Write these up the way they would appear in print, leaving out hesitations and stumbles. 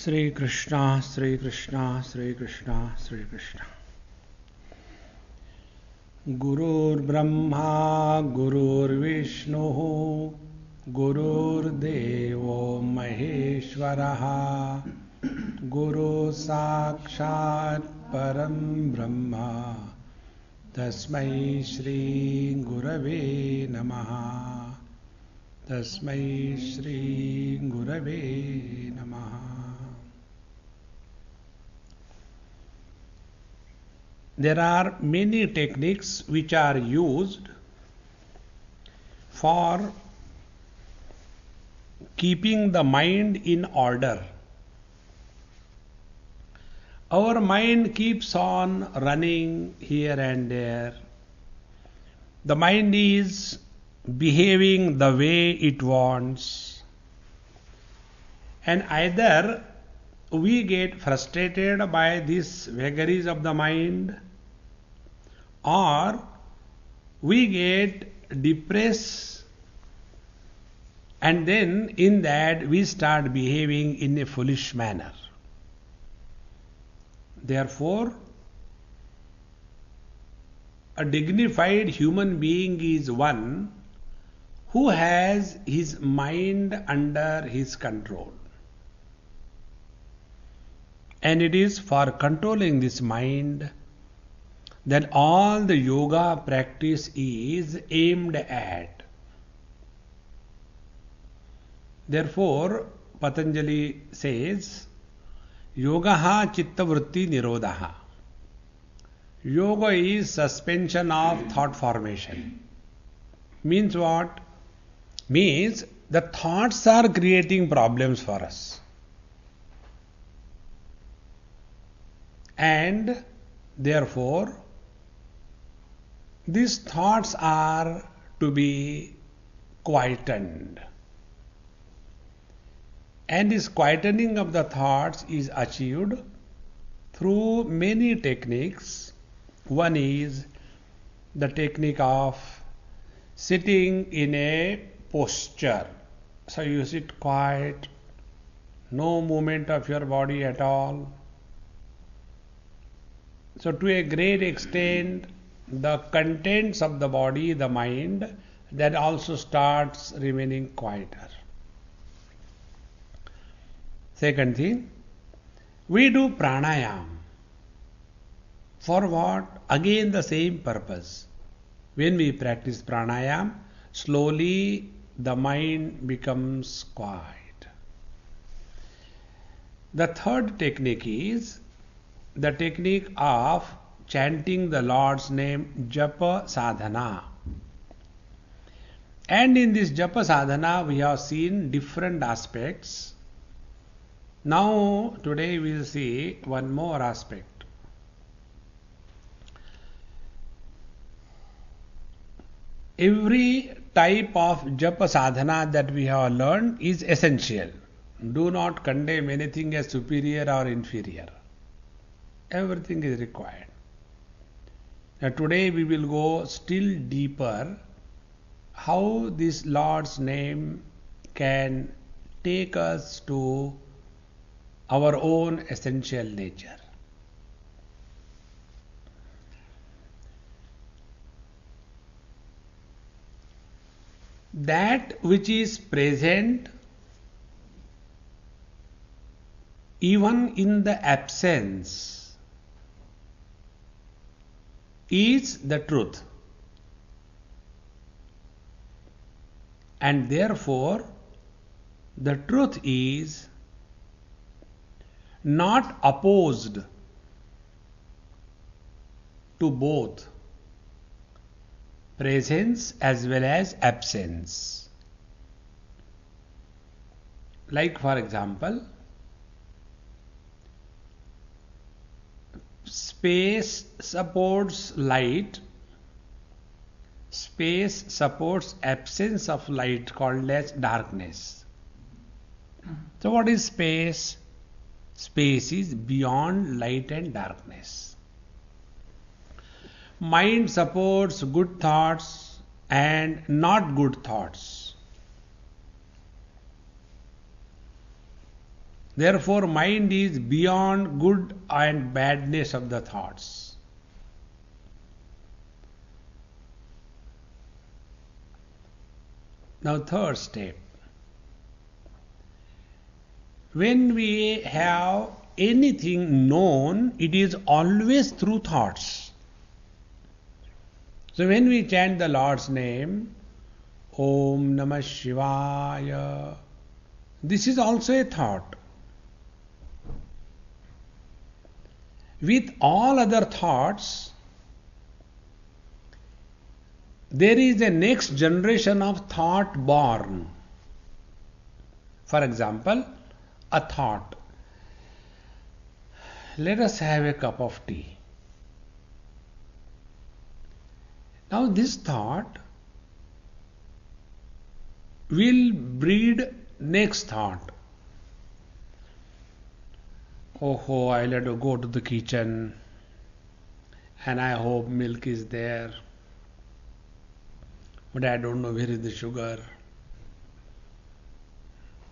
Sri Krishna, Sri Krishna, Sri Krishna, Sri Krishna. Gurur Brahma, Gurur Vishnu, Gurur Devo Maheshwaraha, Guru Sakshat Param Brahma, Tasmai Shri Gurave Namaha, Tasmai Shri Gurave Namaha. There are many techniques which are used for keeping the mind in order. Our mind keeps on running here and there. The mind is behaving the way it wants. And either we get frustrated by these vagaries of the mind, or we get depressed, and then in that we start behaving in a foolish manner. Therefore, a dignified human being is one who has his mind under his control. And it is for controlling this mind that all the yoga practice is aimed at. Therefore, Patanjali says, Yogaha chitta vritti nirodha. Yoga is suspension of thought formation. Means what? Means the thoughts are creating problems for us. And therefore, these thoughts are to be quietened. And this quietening of the thoughts is achieved through many techniques. One is the technique of sitting in a posture. So you sit quiet, no movement of your body at all. So to a great extent, the contents of the body, the mind, that also starts remaining quieter. Second thing, we do pranayam. For what? Again the same purpose. When we practice pranayam, slowly the mind becomes quiet. The third technique is the technique of chanting the Lord's name, japasadhana. And in this japasadhana we have seen different aspects. Now today we will see one more aspect. Every type of japasadhana that we have learned is essential. Do not condemn anything as superior or inferior. Everything is required. Now today we will go still deeper how this Lord's name can take us to our own essential nature. That which is present even in the absence is the truth. And therefore, the truth is not opposed to both presence as well as absence. Like for example, space supports light, space supports absence of light called as darkness. So what is space? Space is beyond light and darkness. Mind supports good thoughts and not good thoughts. Therefore, mind is beyond good and badness of the thoughts. Now, third step. When we have anything known, it is always through thoughts. So when we chant the Lord's name, Om Namah Shivaya, this is also a thought. With all other thoughts, there is a next generation of thought born. For example, a thought. Let us have a cup of tea. Now this thought will breed next thought. Oh, I'll have to go to the kitchen and I hope milk is there. But I don't know where is the sugar.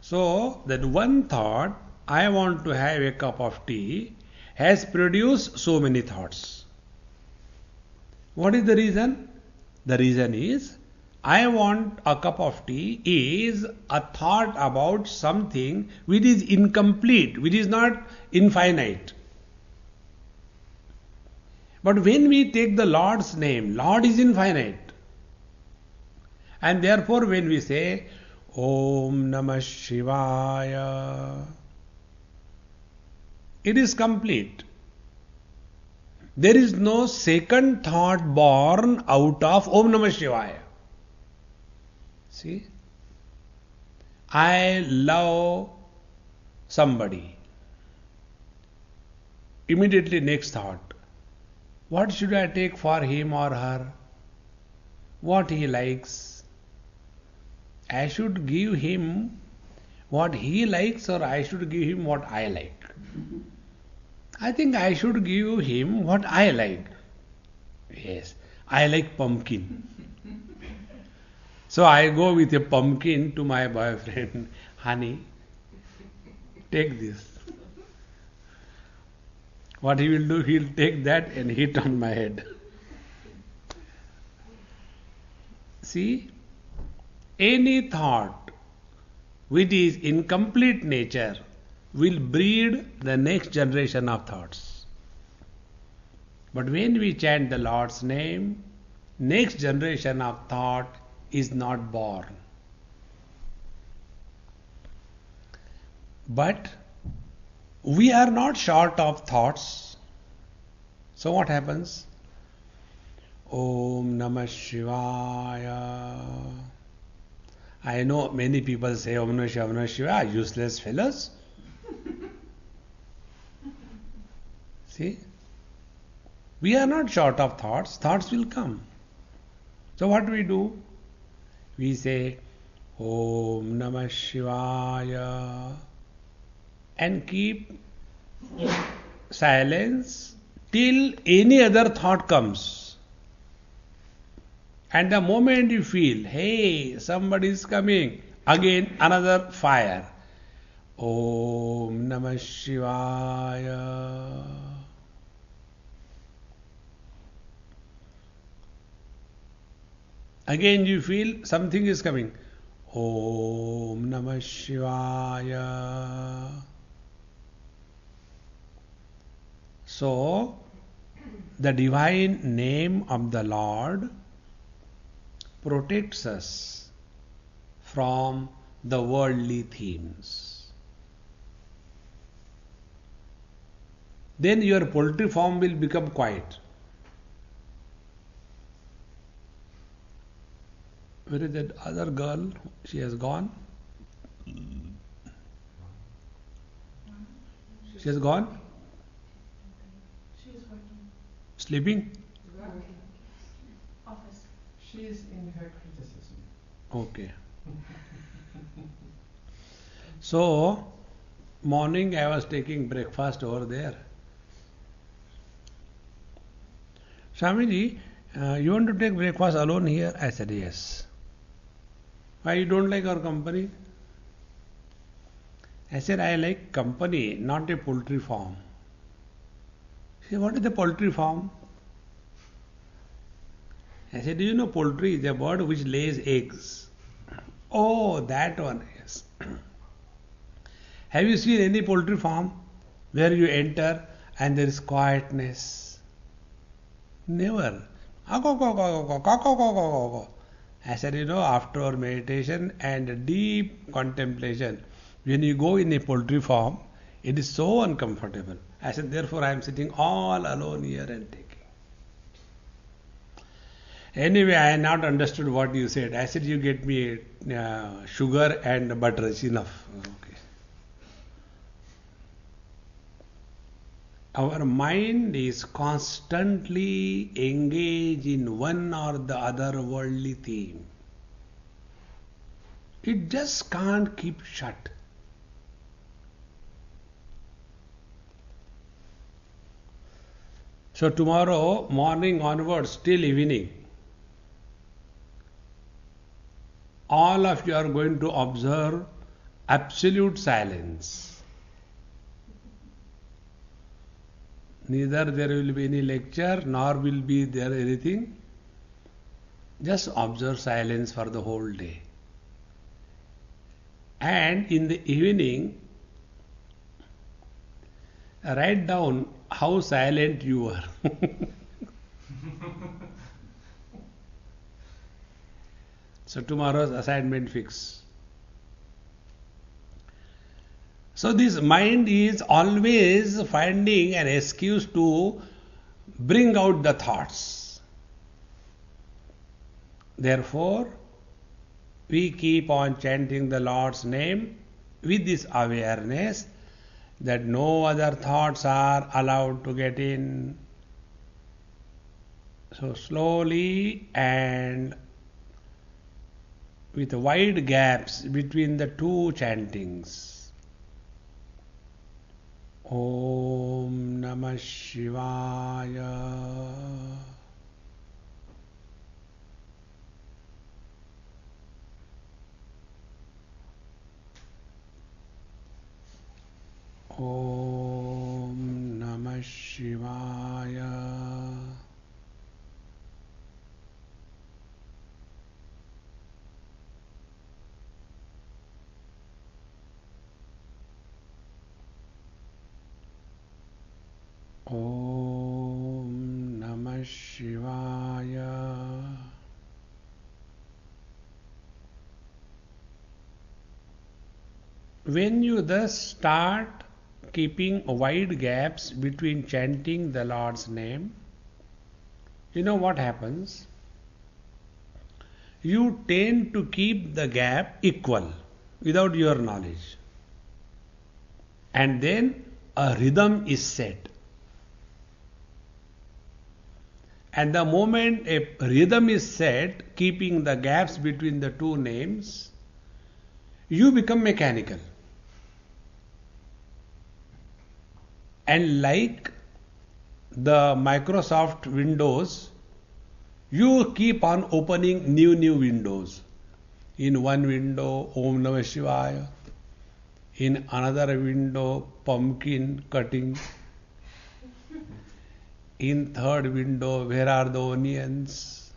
So that one thought, I want to have a cup of tea, has produced so many thoughts. What is the reason? The reason is, I want a cup of tea is a thought about something which is incomplete, which is not infinite. But when we take the Lord's name, Lord is infinite. And therefore when we say, Om Namah Shivaya, it is complete. There is no second thought born out of Om Namah Shivaya. See? I love somebody. Immediately next thought. What should I take for him or her? What he likes? I should give him what he likes, or I should give him what I like? I think I should give him what I like. Yes, I like pumpkin. So I go with a pumpkin to my boyfriend. Honey, take this. What he will do, he will take that and hit on my head. See? Any thought which is incomplete nature will breed the next generation of thoughts. But when we chant the Lord's name, next generation of thought is not born. But we are not short of thoughts. So what happens? Om Namah Shivaya. I know many people say Om Namah Shivaya, Om Namah Shivaya, useless fellows. See? We are not short of thoughts. Thoughts will come. So what do? We say Om Namah Shivaya and keep silence till any other thought comes. And the moment you feel, hey, somebody is coming, again another fire. Om Namah Shivaya. Again you feel something is coming. Om Namah Shivaya. So, the divine name of the Lord protects us from the worldly themes. Then your poultry farm will become quiet. Where is that other girl? She has gone? She has gone? She is working. Sleeping? Office. She is in her criticism. Okay. So, morning I was taking breakfast over there. Swamiji, you want to take breakfast alone here? I said yes. Why you don't like our company? I said, I like company, not a poultry farm. He said, what is the poultry farm? I said, do you know poultry is a bird which lays eggs? Oh, that one, yes. Have you seen any poultry farm where you enter and there is quietness? Never. I said, after our meditation and deep contemplation, when you go in a poultry farm, it is so uncomfortable. I said, therefore I am sitting all alone here and taking. Anyway, I had not understood what you said. I said, you get me sugar and butter, it's enough. Okay. Our mind is constantly engaged in one or the other worldly theme. It just can't keep shut. So tomorrow morning onwards till evening, all of you are going to observe absolute silence. Neither there will be any lecture, nor will be there anything. Just observe silence for the whole day. And in the evening, write down how silent you were. So tomorrow's assignment fix. So this mind is always finding an excuse to bring out the thoughts. Therefore, we keep on chanting the Lord's name with this awareness that no other thoughts are allowed to get in. So slowly and with wide gaps between the two chantings. Om Namah Shivaya. Om Namah Shivaya. Om Namah Shivaya. When you thus start keeping wide gaps between chanting the Lord's name, you know what happens? You tend to keep the gap equal without your knowledge. And then a rhythm is set. And the moment a rhythm is set, keeping the gaps between the two names, you become mechanical. And like the Microsoft Windows, you keep on opening new windows. In one window, Om Namah Shivaya. In another window, pumpkin cutting. In third window, where are the onions?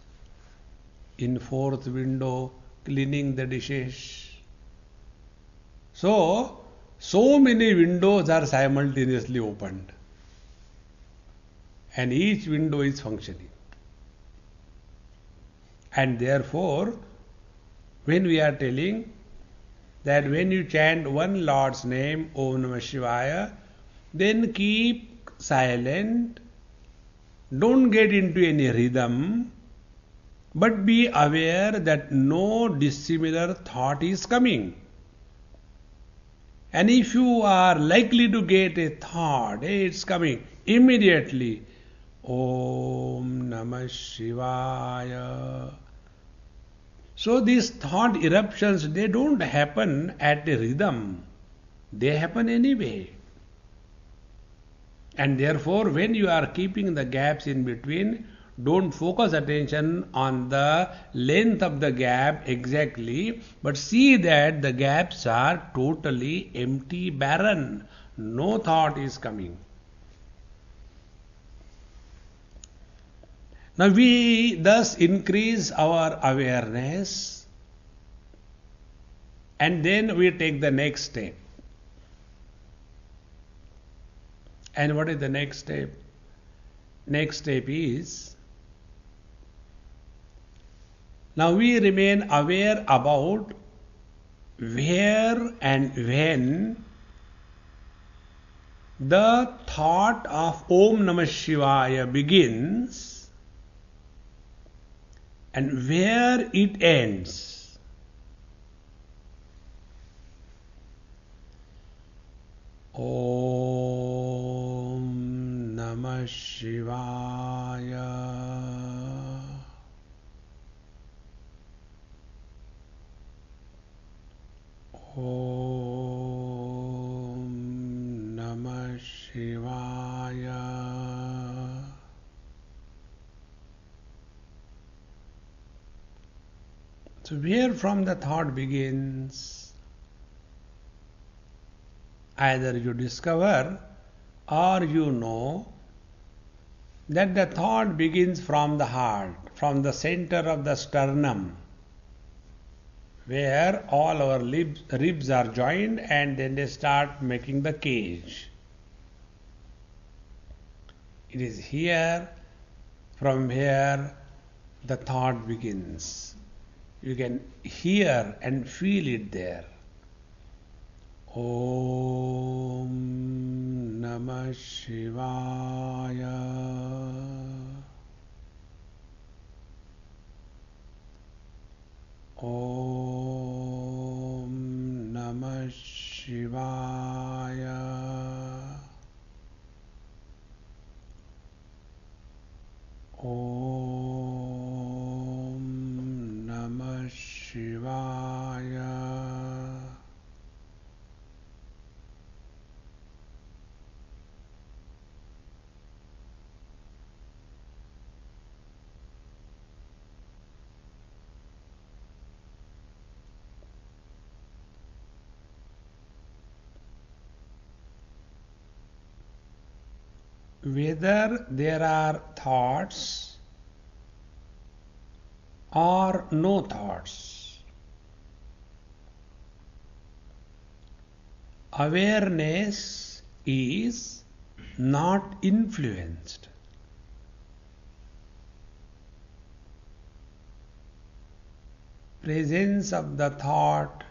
In fourth window, cleaning the dishes. So many windows are simultaneously opened. And each window is functioning. And therefore, when we are telling that when you chant one Lord's name, Om Namah Shivaya, then keep silent. Don't get into any rhythm, but be aware that no dissimilar thought is coming. And if you are likely to get a thought, it's coming immediately. Om Namah Shivaya. So these thought eruptions, they don't happen at a rhythm. They happen anyway. And therefore, when you are keeping the gaps in between, Don't focus attention on the length of the gap exactly, but see that the gaps are totally empty, barren. No thought is coming. Now we thus increase our awareness, and then we take the next step. And what is the next step? Next step is, now we remain aware about where and when the thought of Om Namah Shivaya begins and where it ends. Om Namah Shivaya. Om Namah Shivaya. So where from the thought begins, either you discover or you know that the thought begins from the heart, from the center of the sternum, where all our ribs are joined, and then they start making the cage. It is here, from here, the thought begins. You can hear and feel it there. Om Namah Shivaya. Om Namah Shivaya. Om Namah Shivaya. Whether there are thoughts or no thoughts, awareness is not influenced. Presence of the thought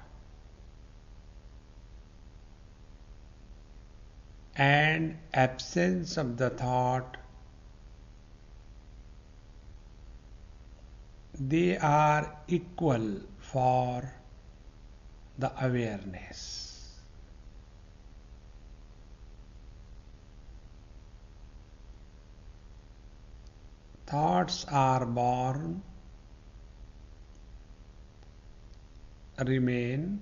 and absence of the thought, they are equal for the awareness. Thoughts are born, remain,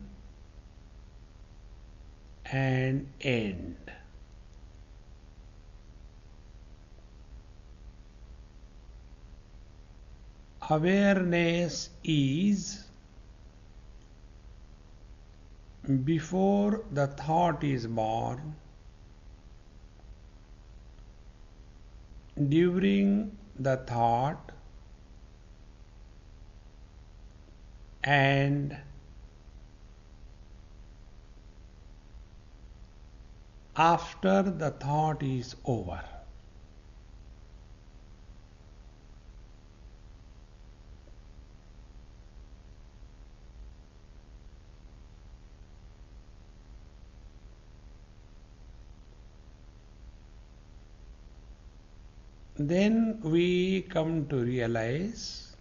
and end. Awareness is before the thought is born, during the thought, and after the thought is over. Then we come to realize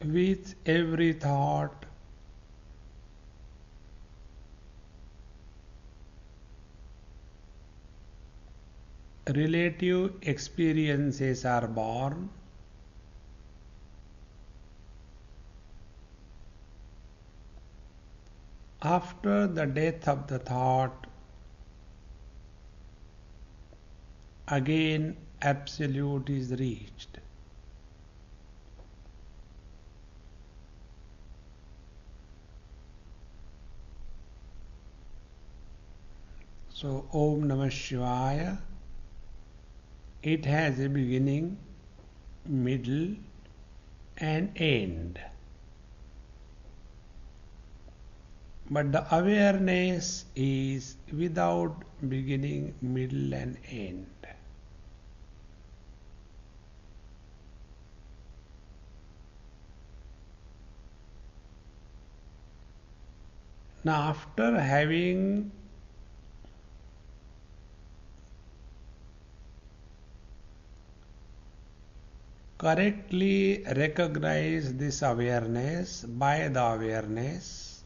with every thought relative experiences are born, After the death of the thought, again absolute is reached. So, Om Namah Shivaya, it has a beginning, middle and end. But the awareness is without beginning, middle and end. Now, after having correctly recognized this awareness by the awareness,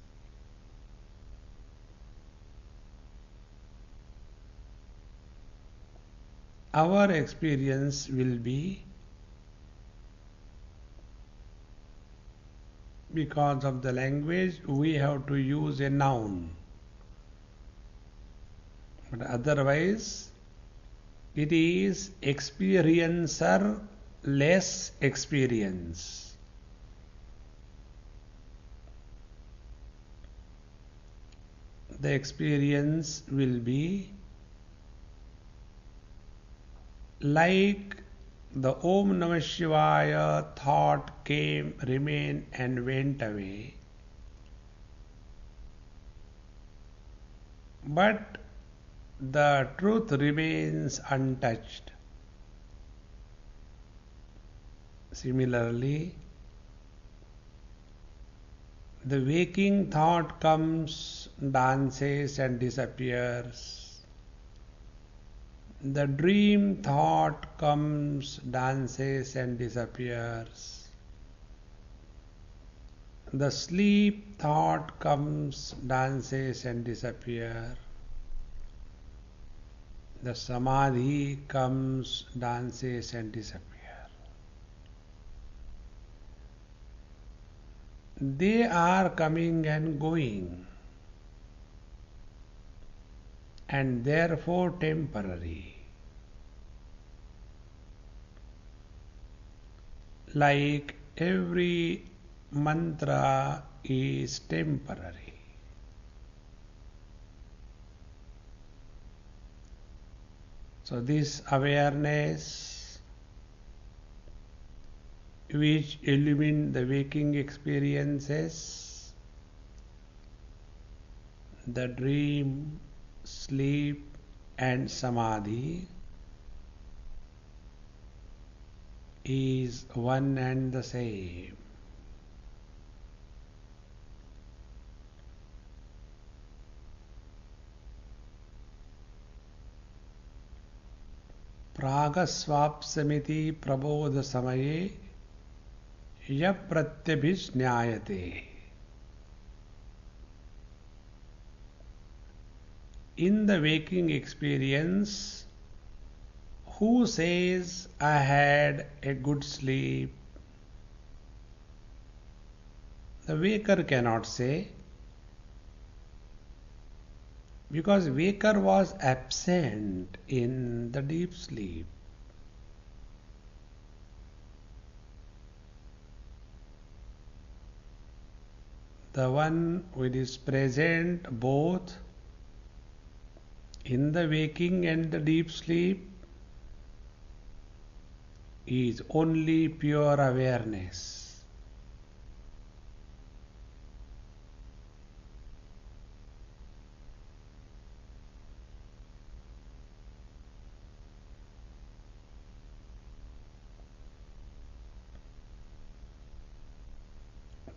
our experience will be, because of the language, we have to use a noun. But otherwise, it is experiencer less experience. The experience will be like the Om Namah Shivaya thought came, remained and went away. But the truth remains untouched. Similarly, the waking thought comes, dances and disappears. The dream thought comes, dances and disappears. The sleep thought comes, dances and disappears. The samadhi comes, dances and disappears. They are coming and going, and therefore temporary. Like every mantra is temporary. So this awareness which illumine the waking experiences, the dream, sleep and samadhi is one and the same. प्रागस्वाप्समिति Prabodh समये यः प्रत्यभिज्ञायते. In the waking experience, who says, I had a good sleep? The waker cannot say, because waker was absent in the deep sleep. The one who is present both in the waking and the deep sleep is only pure awareness.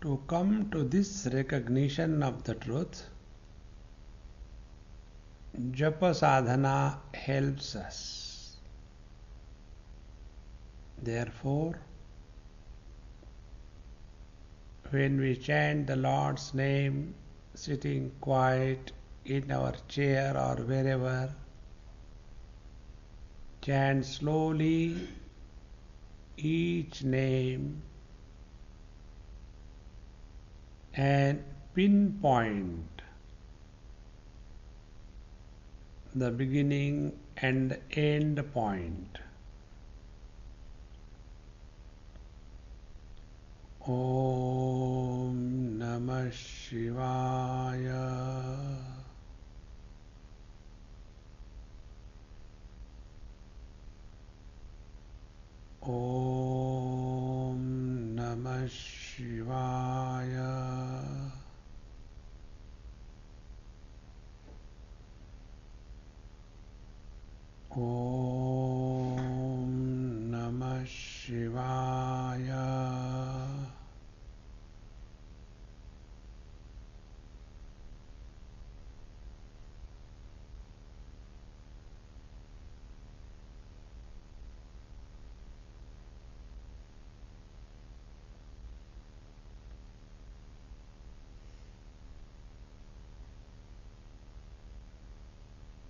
To come to this recognition of the truth, japasadhana helps us. Therefore, when we chant the Lord's name, sitting quiet in our chair or wherever, chant slowly each name and pinpoint the beginning and end point. Om Namah Shivaya. Om Namah Shivaya. Om Namah Shivaya.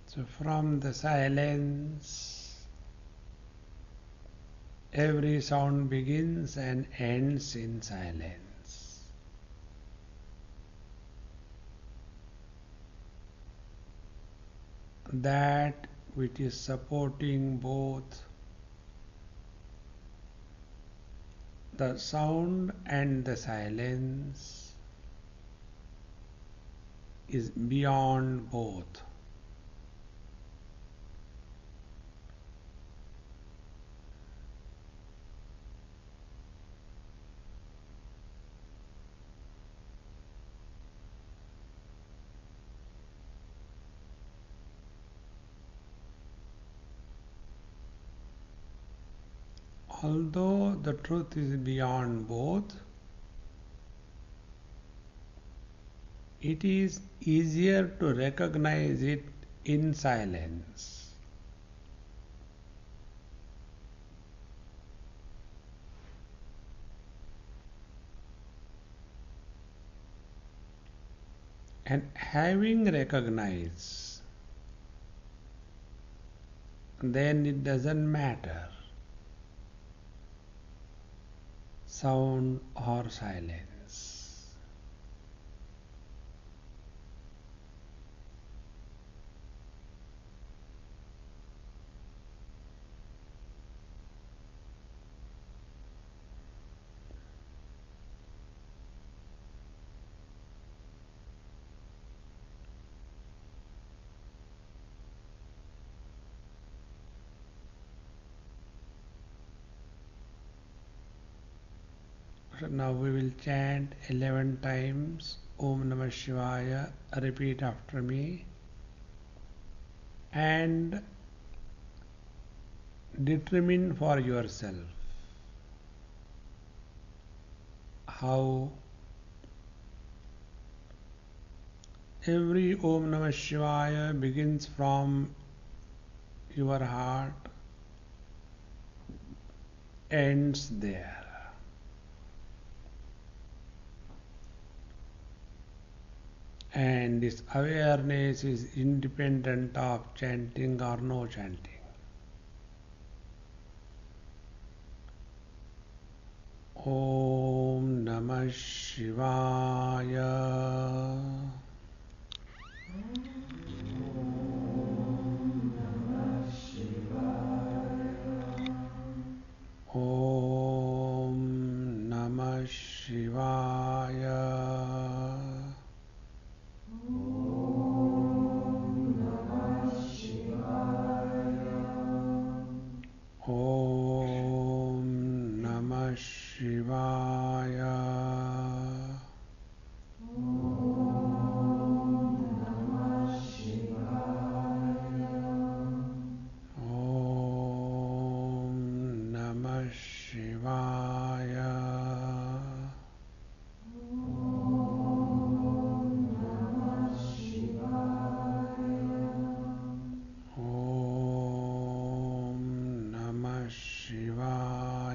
So from the silence, every sound begins and ends in silence. That which is supporting both the sound and the silence is beyond both. Although the truth is beyond both, it is easier to recognize it in silence. And having recognized, then it doesn't matter sound or silence. So now we will chant 11 times Om Namah Shivaya. Repeat after me and determine for yourself how every Om Namah Shivaya begins from your heart, ends there. And this awareness is independent of chanting or no chanting. Om Namah Shivaya. Om Namah Shivaya. Om Namah Shivaya. Om Namah Shivaya. Om Namah Shivaya.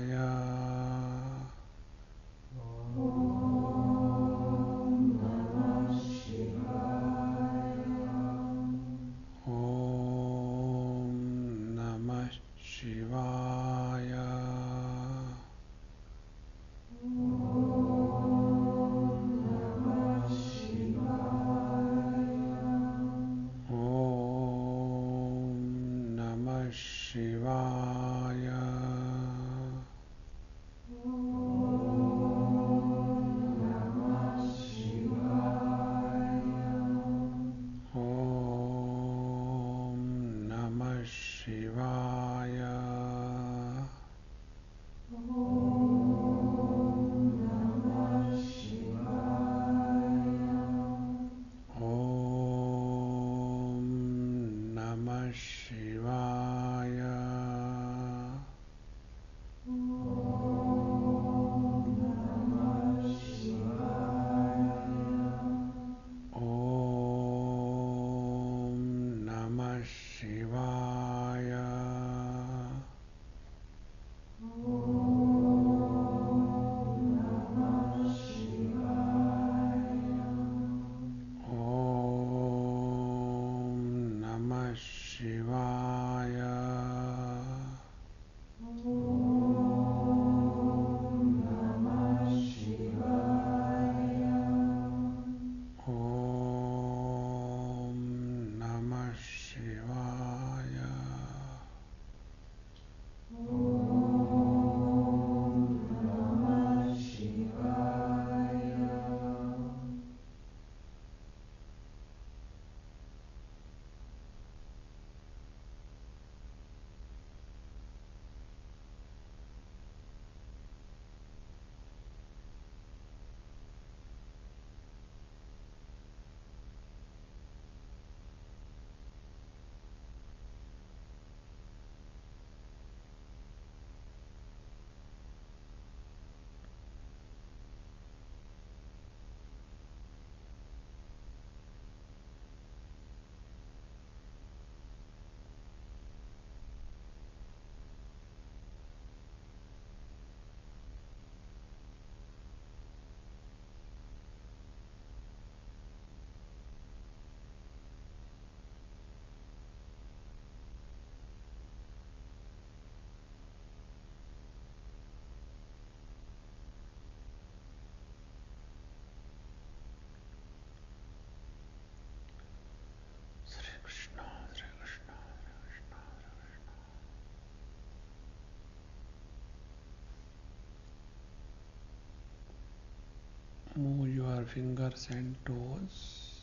Move your fingers and toes.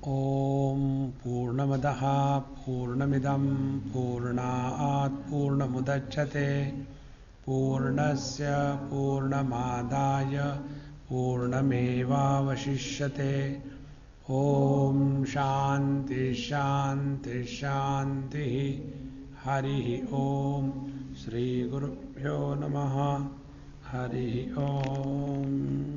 Om Purnamadaha Purnamidam Purnaat Purnamudachyate Purnasya Purnamadaya Purnameva Vashishyate. Om Shanti Shanti Shanti. Hari Om. Shri Gurubhyo Namaha. Hari Om.